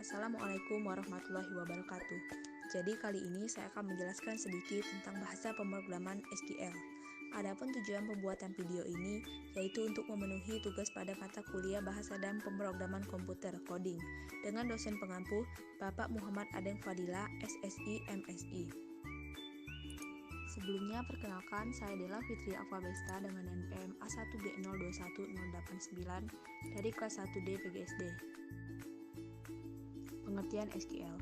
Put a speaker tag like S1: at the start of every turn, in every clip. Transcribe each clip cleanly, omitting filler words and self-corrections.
S1: Assalamualaikum warahmatullahi wabarakatuh. Jadi kali ini saya akan menjelaskan sedikit tentang bahasa pemrograman SQL. Adapun tujuan pembuatan video ini yaitu untuk memenuhi tugas pada mata kuliah Bahasa dan Pemrograman Komputer (Coding) dengan dosen pengampu Bapak Muhammad Adeng Fadila, SSI, MSI. Sebelumnya perkenalkan, saya Della Fitri Aquabesta dengan NPM A1G021089 dari kelas 1D PGSD. Pengertian SQL.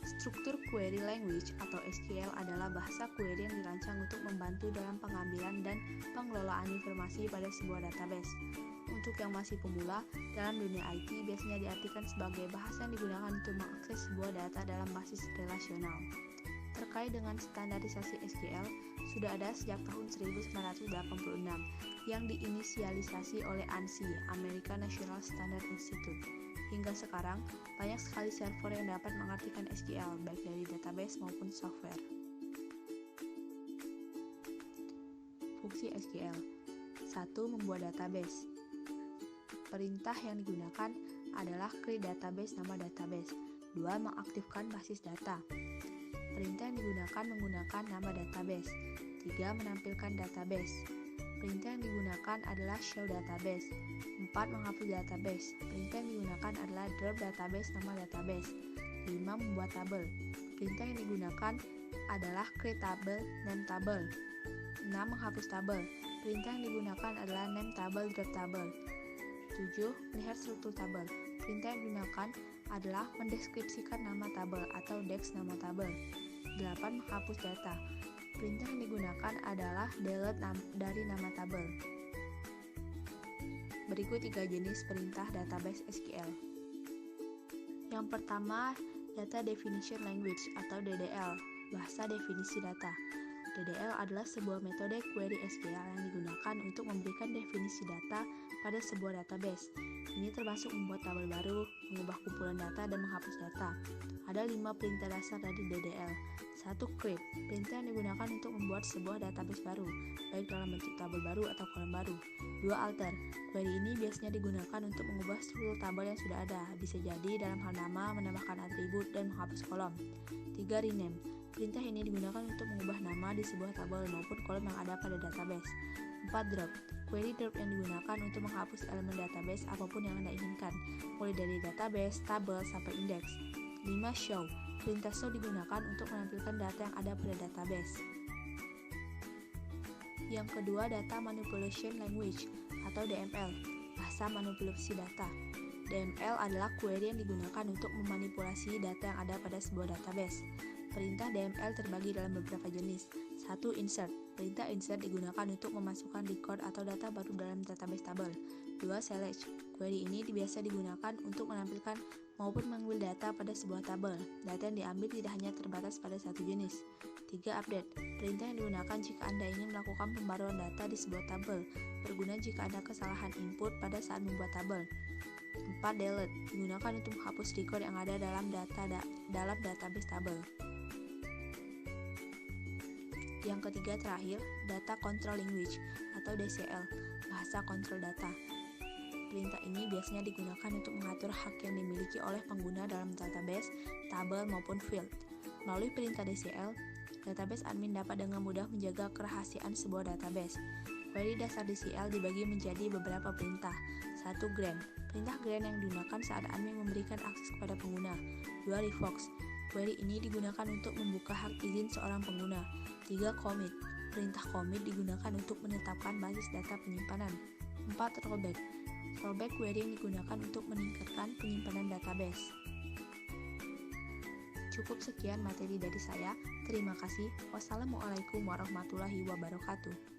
S1: Struktur Query Language atau SQL adalah bahasa query yang dirancang untuk membantu dalam pengambilan dan pengelolaan informasi pada sebuah database. Untuk yang masih pemula, dalam dunia IT biasanya diartikan sebagai bahasa yang digunakan untuk mengakses sebuah data dalam basis relasional. Terkait dengan standarisasi SQL, sudah ada sejak tahun 1986 yang diinisialisasi oleh ANSI, American National Standard Institute. Hingga sekarang, banyak sekali server yang dapat mengartikan SQL, baik dari database maupun software. Fungsi SQL. 1. Membuat database. Perintah yang digunakan adalah create database nama database. 2. Mengaktifkan basis data. Perintah yang digunakan menggunakan nama database. 3. Menampilkan database. Perintah yang digunakan adalah show database. 4. Menghapus database. Perintah yang digunakan adalah drop database nama database. 5. Membuat tabel. Perintah yang digunakan adalah create table, name table. 6. Menghapus tabel. Perintah yang digunakan adalah name table, drop table. 7. Melihat struktur tabel. Perintah yang digunakan adalah mendeskripsikan nama tabel atau desk nama tabel. 8. Menghapus data. Perintah yang digunakan adalah delete dari nama tabel. Berikut 3 jenis perintah database SQL. Yang pertama, Data Definition Language atau DDL, bahasa definisi data. DDL adalah sebuah metode query SQL yang digunakan untuk memberikan definisi data pada sebuah database. Ini termasuk membuat tabel baru, mengubah kumpulan data, dan menghapus data. Ada 5 perintah dasar dari DDL. 1. Create, perintah yang digunakan untuk membuat sebuah database baru, baik dalam bentuk tabel baru atau kolom baru. 2. Alter, query ini biasanya digunakan untuk mengubah struktur tabel yang sudah ada, bisa jadi dalam hal nama, menambahkan atribut, dan menghapus kolom. 3. Rename, perintah ini digunakan untuk mengubah nama di sebuah tabel maupun kolom yang ada pada database. 4. Drop, query drop yang digunakan untuk menghapus elemen database apapun yang Anda inginkan, mulai dari database, tabel, sampai indeks. 5. Show, perintah show digunakan untuk menampilkan data yang ada pada database. Yang kedua, Data Manipulation Language atau DML, bahasa manipulasi data. DML adalah query yang digunakan untuk memanipulasi data yang ada pada sebuah database. Perintah DML terbagi dalam beberapa jenis. 1. Insert, perintah insert digunakan untuk memasukkan record atau data baru dalam database tabel. 2. Select, query ini biasa digunakan untuk menampilkan maupun mengambil data pada sebuah tabel. Data yang diambil tidak hanya terbatas pada satu jenis. 3. Update, perintah yang digunakan jika Anda ingin melakukan pembaruan data di sebuah tabel, berguna jika ada kesalahan input pada saat membuat tabel. 4. Delete, digunakan untuk menghapus record yang ada dalam database tabel. Yang ketiga terakhir, Data Control Language atau DCL, bahasa kontrol data. Perintah ini biasanya digunakan untuk mengatur hak yang dimiliki oleh pengguna dalam database, tabel, maupun field. Melalui perintah DCL, database admin dapat dengan mudah menjaga kerahasiaan sebuah database. Query dasar DCL dibagi menjadi beberapa perintah. 1. Grant, perintah grant yang digunakan saat admin memberikan akses kepada pengguna. 2. Revoke, query ini digunakan untuk membuka hak izin seorang pengguna. 3. Commit, perintah commit digunakan untuk menetapkan basis data penyimpanan. 4. Rollback, rollback query yang digunakan untuk meningkatkan penyimpanan database. Cukup sekian materi dari saya. Terima kasih. Wassalamualaikum warahmatullahi wabarakatuh.